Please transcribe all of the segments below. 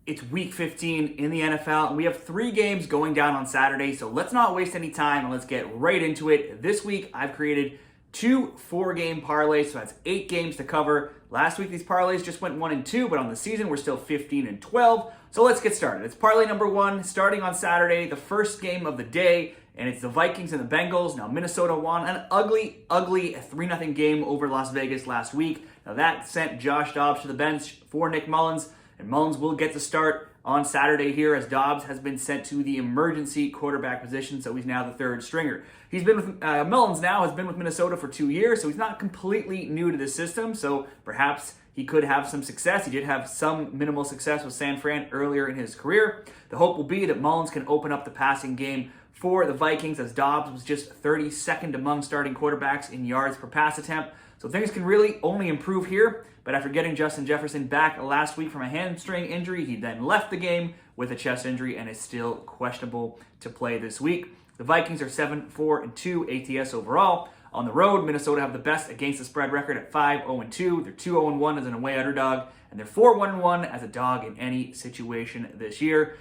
It's week 15 in the NFL, and we have 3 games going down on Saturday, so let's not waste any time and let's get right into it. This week, I've created 2 4-game parlays, so that's 8 games to cover. Last week, these parlays just went 1 and 2, but on the season, we're still 15 and 12. So let's get started. It's parlay number 1, starting on Saturday, the first game of the day, and it's the Vikings and the Bengals. Now, Minnesota won an ugly 3-0 game over Las Vegas last week. Now, that sent Josh Dobbs to the bench for Nick Mullins. And Mullins will get to start on Saturday here as Dobbs has been sent to the emergency quarterback position, so he's now the third stringer. He's been with Mullins now has been with Minnesota for 2 years, so he's not completely new to the system. So perhaps he could have some success. He did have some minimal success with San Fran earlier in his career. The hope will be that Mullins can open up the passing game for the Vikings, as Dobbs was just 32nd among starting quarterbacks in yards per pass attempt. So things can really only improve here. But after getting Justin Jefferson back last week from a hamstring injury, he then left the game with a chest injury and is still questionable to play this week. The Vikings are 7-4-2 ATS overall. On the road, Minnesota have the best against the spread record at 5-0-2. They're 2-0-1 as an away underdog, and they're 4-1-1 as a dog in any situation this year.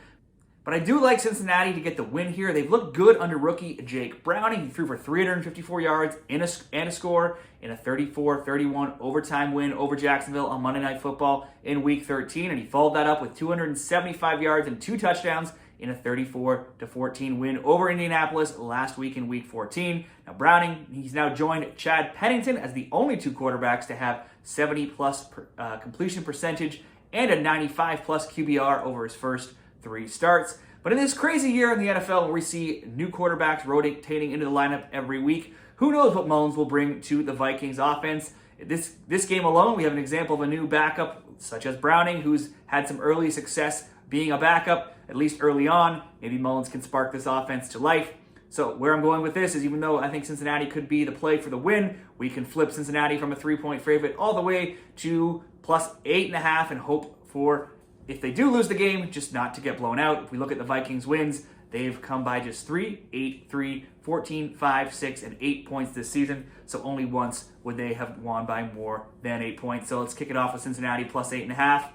But I do like Cincinnati to get the win here. They've looked good under rookie Jake Browning. He threw for 354 yards and a score in a 34-31 overtime win over Jacksonville on Monday Night Football in Week 13. And he followed that up with 275 yards and 2 touchdowns in a 34-14 win over Indianapolis last week in Week 14. Now Browning, he's now joined Chad Pennington as the only 2 quarterbacks to have 70-plus completion percentage and a 95-plus QBR over his first 3 starts. But in this crazy year in the NFL where we see new quarterbacks rotating into the lineup every week, who knows what Mullins will bring to the Vikings offense. This game alone, we have an example of a new backup such as Browning, who's had some early success being a backup, at least early on. Maybe Mullins can spark this offense to life. So where I'm going with this is, even though I think Cincinnati could be the play for the win, we can flip Cincinnati from a 3-point favorite all the way to plus 8.5 and hope for, if they do lose the game, just not to get blown out. If we look at the Vikings wins, they've come by just 3, 8, 3, 14, 5, 6, and 8 points this season. So only once would they have won by more than 8 points. So let's kick it off with Cincinnati plus 8.5.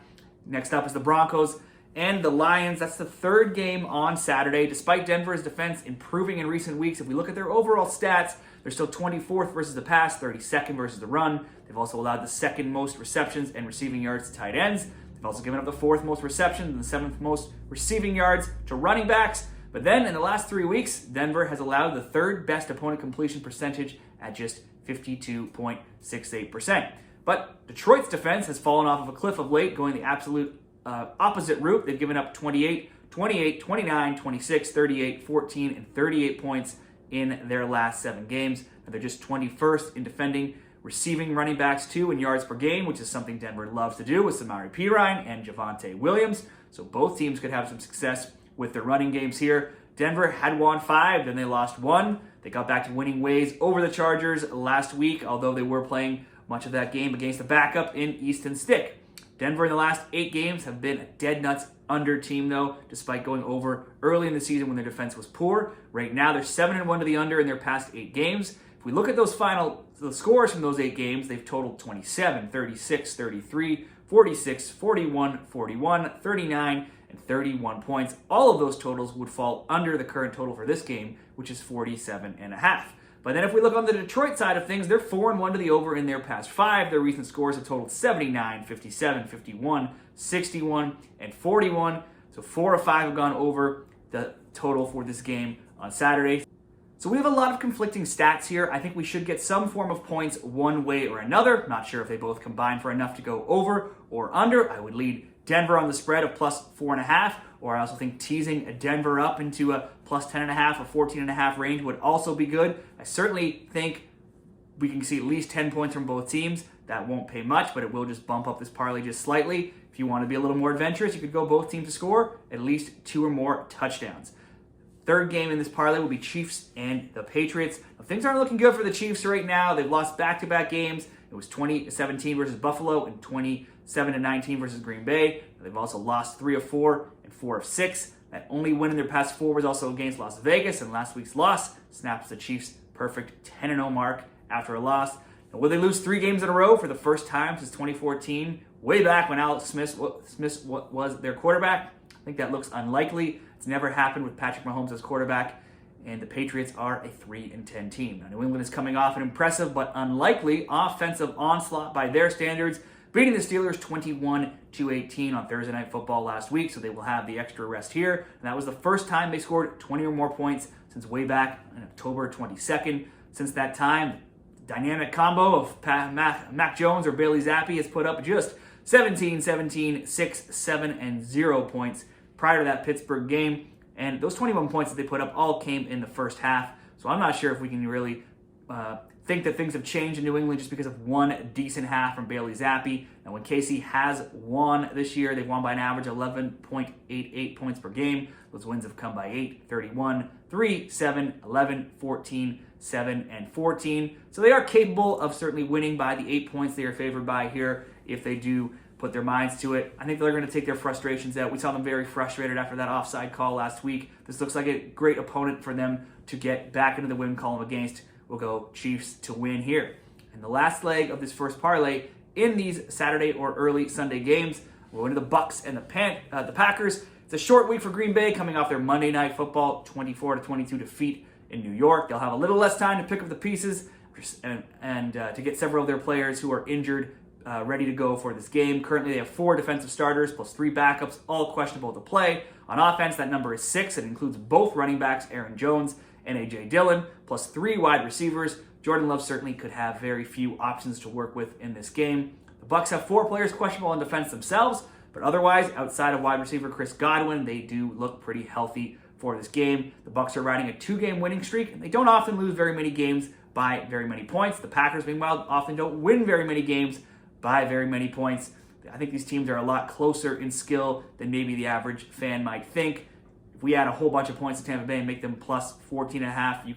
Next up is the Broncos and the Lions. That's the third game on Saturday. Despite Denver's defense improving in recent weeks, if we look at their overall stats, they're still 24th versus the pass, 32nd versus the run. They've also allowed the 2nd most receptions and receiving yards to tight ends. They've also given up the 4th most receptions and the 7th most receiving yards to running backs. But then in the last 3 weeks, Denver has allowed the 3rd best opponent completion percentage at just 52.68%. But Detroit's defense has fallen off of a cliff of late, going the absolute opposite route. They've given up 28, 28, 29, 26, 38, 14, and 38 points in their last 7 games. And they're just 21st in defending receiving running backs 2 in yards per game, which is something Denver loves to do with Samari Pirine and Javonte Williams. So both teams could have some success with their running games here. Denver had won 5, then they lost 1. They got back to winning ways over the Chargers last week, although they were playing much of that game against a backup in Easton Stick. Denver in the last 8 games have been a dead nuts under team, though, despite going over early in the season when their defense was poor. Right now, they're 7-1 to the under in their past 8 games. If we look at the scores from those 8 games, they've totaled 27, 36, 33, 46, 41, 41, 39, and 31 points. All of those totals would fall under the current total for this game, which is 47.5. But then if we look on the Detroit side of things, they're 4-1 to the over in their past 5. Their recent scores have totaled 79, 57, 51, 61, and 41. So 4 of 5 have gone over the total for this game on Saturday. So we have a lot of conflicting stats here. I think we should get some form of points one way or another. Not sure if they both combine for enough to go over or under. I would lead Denver on the spread of plus 4.5, or I also think teasing Denver up into a plus 10.5 or 14.5 range would also be good. I certainly think we can see at least 10 points from both teams. That won't pay much, but it will just bump up this parlay just slightly. If you want to be a little more adventurous, you could go both teams to score at least 2 or more touchdowns. Third game in this parlay will be Chiefs and the Patriots. Now, things aren't looking good for the Chiefs right now. They've lost back-to-back games. It was 20-17 versus Buffalo and 27-19 versus Green Bay. They've also lost 3 of 4 and 4 of 6. That only win in their past 4 was also against Las Vegas, and last week's loss snaps the Chiefs' perfect 10-0 mark after a loss. Now, will they lose 3 games in a row for the first time since 2014 way back when Alex Smith was their quarterback. I think that looks unlikely. It's never happened with Patrick Mahomes as quarterback, and the Patriots are a 3-10 team. Now, New England is coming off an impressive but unlikely offensive onslaught by their standards, beating the Steelers 21-18 on Thursday Night Football last week, so they will have the extra rest here. And that was the first time they scored 20 or more points since way back on October 22nd. Since that time, the dynamic combo of Mac Jones or Bailey Zappi has put up just 17, 6, 7, and 0 points prior to that Pittsburgh game. And those 21 points that they put up all came in the first half. So I'm not sure if we can really think that things have changed in New England just because of one decent half from Bailey Zappi. And when KC has won this year, they've won by an average 11.88 points per game. Those wins have come by 8, 31, 3, 7, 11, 14, 7, and 14. So they are capable of certainly winning by the 8 points they are favored by here if they do put their minds to it. I think they're going to take their frustrations out. We saw them very frustrated after that offside call last week. This looks like a great opponent for them to get back into the win column against. We'll go Chiefs to win here. And the last leg of this first parlay in these Saturday or early Sunday games, we'll go into the Bucs and the Packers. It's a short week for Green Bay coming off their Monday Night Football 24-22 defeat in New York. They'll have a little less time to pick up the pieces and to get several of their players who are injured ready to go for this game. Currently, they have 4 defensive starters plus 3 backups, all questionable to play. On offense, that number is 6. It includes both running backs, Aaron Jones and A.J. Dillon, plus 3 wide receivers. Jordan Love certainly could have very few options to work with in this game. The Bucs have 4 players questionable on defense themselves, but otherwise, outside of wide receiver Chris Godwin, they do look pretty healthy for this game. The Bucs are riding a 2-game winning streak, and they don't often lose very many games by very many points. The Packers, meanwhile, often don't win very many games by very many points. I think these teams are a lot closer in skill than maybe the average fan might think. If we add a whole bunch of points to Tampa Bay and make them plus 14.5, you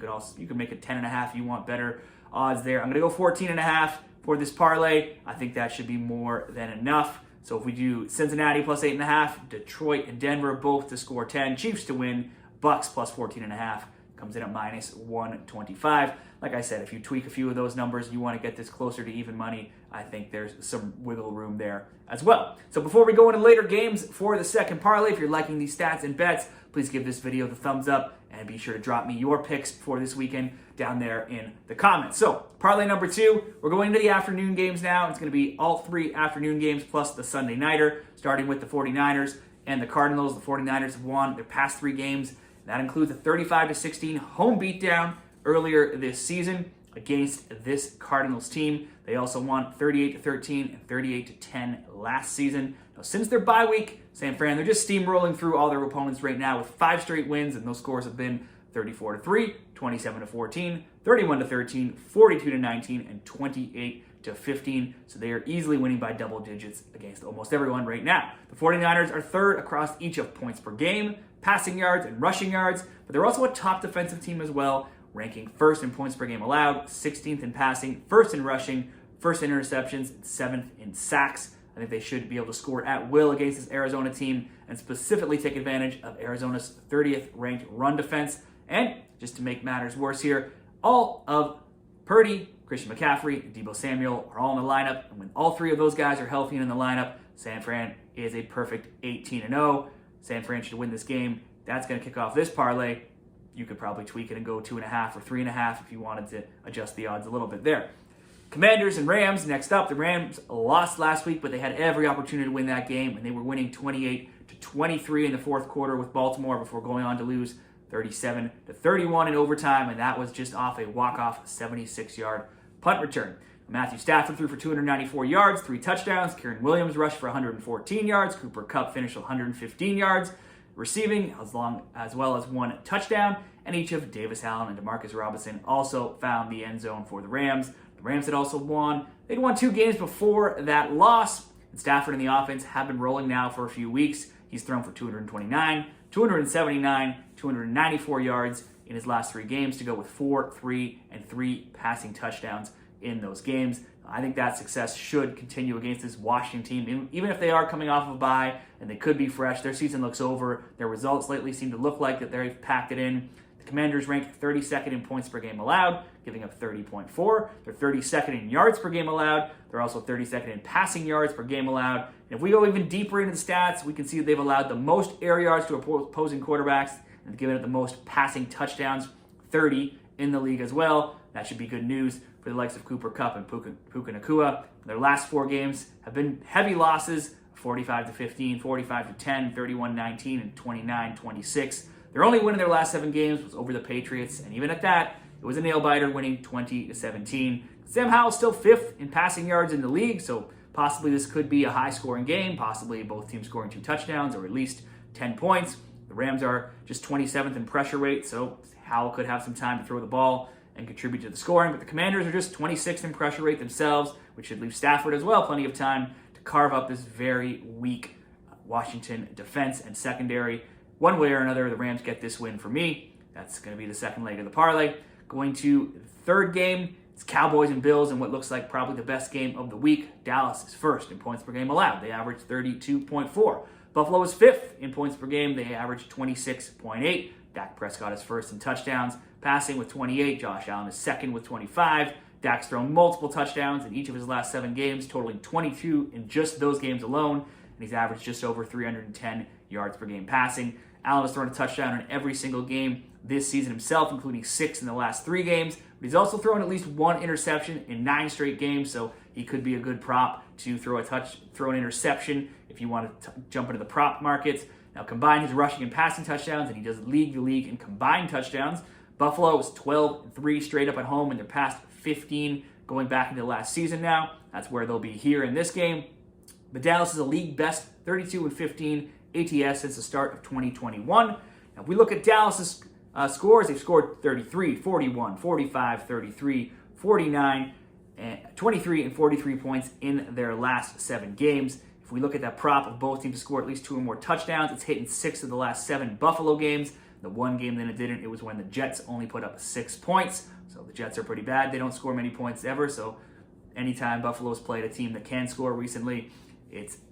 could make it 10.5 if you want better odds there. I'm going to go 14.5 for this parlay. I think that should be more than enough. So if we do Cincinnati plus 8.5, Detroit and Denver both to score 10, Chiefs to win, Bucks plus 14.5 comes in at minus 125. Like I said, if you tweak a few of those numbers, you want to get this closer to even money, I think there's some wiggle room there as well. So before we go into later games for the second parlay, if you're liking these stats and bets, please give this video the thumbs up and be sure to drop me your picks for this weekend down there in the comments. So parlay number 2, we're going into the afternoon games now. It's going to be all 3 afternoon games plus the Sunday nighter, starting with the 49ers and the Cardinals. The 49ers have won their past 3 games. That includes a 35-16 home beatdown earlier this season against this Cardinals team. They also won 38-13 and 38-10 last season. Now, since their bye week, San Fran, they're just steamrolling through all their opponents right now with 5 straight wins, and those scores have been 34-3, 27-14, 31-13, 42-19, and 28-15. So they are easily winning by double digits against almost everyone right now. The 49ers are 3rd across each of points per game, passing yards, and rushing yards, but they're also a top defensive team as well, ranking 1st in points per game allowed, 16th in passing, 1st in rushing, 1st in interceptions, and 7th in sacks. I think they should be able to score at will against this Arizona team and specifically take advantage of Arizona's 30th ranked run defense. And just to make matters worse here, all of Purdy, Christian McCaffrey, and Deebo Samuel are all in the lineup. And when all 3 of those guys are healthy and in the lineup, San Fran is a perfect 18-0. San Fran should win this game. That's going to kick off this parlay. You could probably tweak it and go 2.5 or 3.5 if you wanted to adjust the odds a little bit there. Commanders and Rams next up. The Rams lost last week, but they had every opportunity to win that game, and they were winning 28-23 in the 4th quarter with Baltimore before going on to lose 37-31 in overtime, and that was just off a walk-off 76-yard punt return. Matthew Stafford threw for 294 yards, 3 touchdowns. Kieran Williams rushed for 114 yards. Cooper Kupp finished with 115 yards receiving, as well as 1 touchdown. And each of Davis Allen and Demarcus Robinson also found the end zone for the Rams. The Rams had also won. They'd won 2 games before that loss. And Stafford and the offense have been rolling now for a few weeks. He's thrown for 229, 279, 294 yards in his last 3 games to go with 4, 3, and 3 passing touchdowns in those games. I think that success should continue against this Washington team. Even if they are coming off of a bye and they could be fresh, their season looks over. Their results lately seem to look like that they've packed it in. The Commanders rank 32nd in points per game allowed, giving up 30.4. They're 32nd in yards per game allowed. They're also 32nd in passing yards per game allowed. And if we go even deeper into the stats, we can see that they've allowed the most air yards to opposing quarterbacks and given it the most passing touchdowns, 30 in the league as well. That should be good news for the likes of Cooper Kupp and Puka Nacua. Their last 4 games have been heavy losses, 45-15, 45-10, 31-19, and 29-26. Their only win in their last 7 games was over the Patriots, and even at that, it was a nail-biter, winning 20-17. Sam Howell's still 5th in passing yards in the league, so possibly this could be a high-scoring game, possibly both teams scoring 2 touchdowns or at least 10 points. The Rams are just 27th in pressure rate, so Howell could have some time to throw the ball and contribute to the scoring, but the Commanders are just 26th in pressure rate themselves, which should leave Stafford as well plenty of time to carve up this very weak Washington defense and secondary. One way or another, the Rams get this win for me. That's going to be the second leg of the parlay. Going to the third game, it's Cowboys and Bills in what looks like probably the best game of the week. Dallas is first in points per game allowed. They average 32.4. Buffalo is 5th in points per game. They average 26.8. Dak Prescott is first in touchdowns, passing with 28. Josh Allen is second with 25. Dak's thrown multiple touchdowns in each of his last 7 games, totaling 22 in just those games alone, and he's averaged just over 310 yards per game passing. Allen has thrown a touchdown in every single game this season himself, including 6 in the last 3 games, but he's also thrown at least 1 interception in 9 straight games, so he could be a good prop to throw an interception if you want to jump into the prop markets. Now, combine his rushing and passing touchdowns, and he does lead the league in combined touchdowns. Buffalo is 12-3 straight up at home in their past 15 going back into last season now. That's where they'll be here in this game. But Dallas is a league best 32-15 ATS since the start of 2021. Now, if we look at Dallas's scores, they've scored 33, 41, 45, 33, 49, 23, and 43 points in their last 7 games. If we look at that prop of both teams to score at least 2 or more touchdowns, it's hitting 6 of the last 7 Buffalo games. The one game that it didn't, it was when the Jets only put up 6 points. So the Jets are pretty bad. They don't score many points ever. So anytime Buffalo's played a team that can score recently,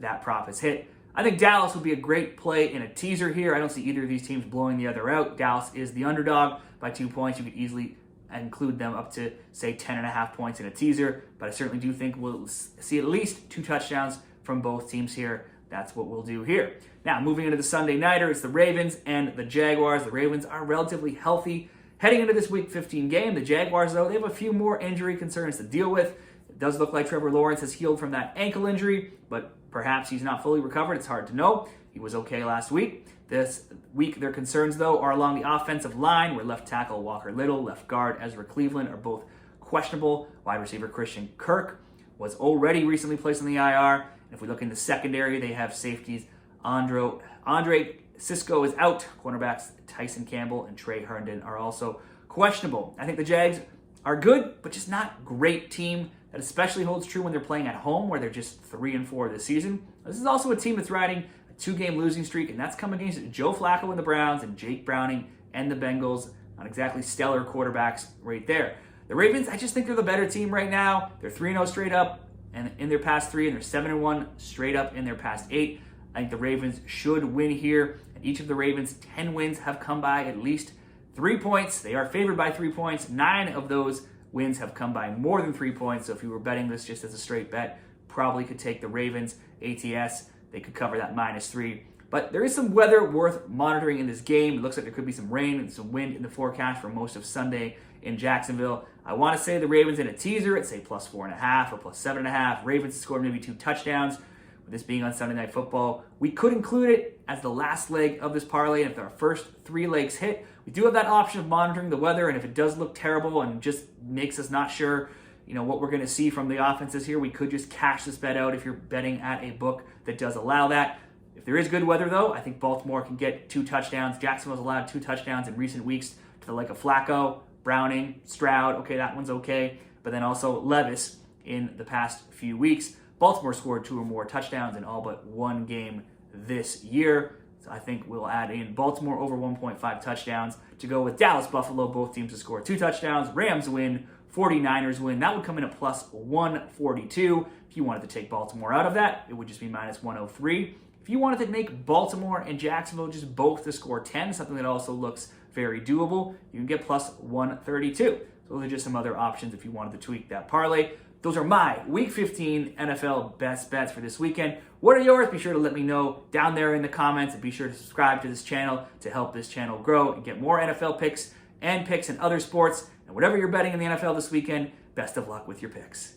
that prop is hit. I think Dallas would be a great play in a teaser here. I don't see either of these teams blowing the other out. Dallas is the underdog by 2 points. You could easily include them up to, say, 10.5 points in a teaser. But I certainly do think we'll see at least 2 touchdowns from both teams here. That's what we'll do here. Now, moving into the Sunday nighter, it's the Ravens and the Jaguars. The Ravens are relatively healthy heading into this Week 15 game. The Jaguars, though, they have a few more injury concerns to deal with. It does look like Trevor Lawrence has healed from that ankle injury, but perhaps he's not fully recovered. It's hard to know. He was okay last week. This week, their concerns, though, are along the offensive line, where left tackle Walker Little, left guard Ezra Cleveland are both questionable. Wide receiver Christian Kirk was already recently placed on the IR. If we look in the secondary, they have safeties Andre Cisco is out. Cornerbacks Tyson Campbell and Trey Herndon are also questionable. I think the Jags are good, but just not great team. That especially holds true when they're playing at home, where they're just 3-4 this season. This is also a team that's riding a 2-game losing streak, and that's coming against Joe Flacco and the Browns and Jake Browning and the Bengals. Not exactly stellar quarterbacks right there. The Ravens, I just think they're the better team right now. They're 3-0 straight up and in their past 3, and they're 7-1 straight up in their past 8. I think the Ravens should win here, and each of the Ravens' 10 wins have come by at least 3 points. They are favored by 3 points. 9 of those wins have come by more than 3 points, so if you were betting this just as a straight bet, probably could take the Ravens ATS. They could cover that -3. But there is some weather worth monitoring in this game. It looks like there could be some rain and some wind in the forecast for most of Sunday in Jacksonville. I want to say the Ravens in a teaser at, say, +4.5 or +7.5. Ravens scored maybe 2 touchdowns. With this being on Sunday Night Football, we could include it as the last leg of this parlay. And if our first 3 legs hit, we do have that option of monitoring the weather. And if it does look terrible and just makes us not sure, what we're going to see from the offenses here, we could just cash this bet out if you're betting at a book that does allow that. If there is good weather, though, I think Baltimore can get 2 touchdowns. Jacksonville's allowed 2 touchdowns in recent weeks to the like of Flacco, Browning, Stroud. Okay, that one's okay. But then also Levis in the past few weeks. Baltimore scored 2 or more touchdowns in all but 1 game this year. So I think we'll add in Baltimore over 1.5 touchdowns to go with Dallas, Buffalo, both teams to score 2 touchdowns. Rams win, 49ers win. That would come in at +142. If you wanted to take Baltimore out of that, it would just be -103. If you wanted to make Baltimore and Jacksonville just both to score 10, something that also looks very doable. You can get plus 132. So those are just some other options if you wanted to tweak that parlay. Those are my Week 15 NFL best bets for this weekend. What are yours? Be sure to let me know down there in the comments, and be sure to subscribe to this channel to help this channel grow and get more NFL picks and other sports. And whatever you're betting in the NFL this weekend, best of luck with your picks.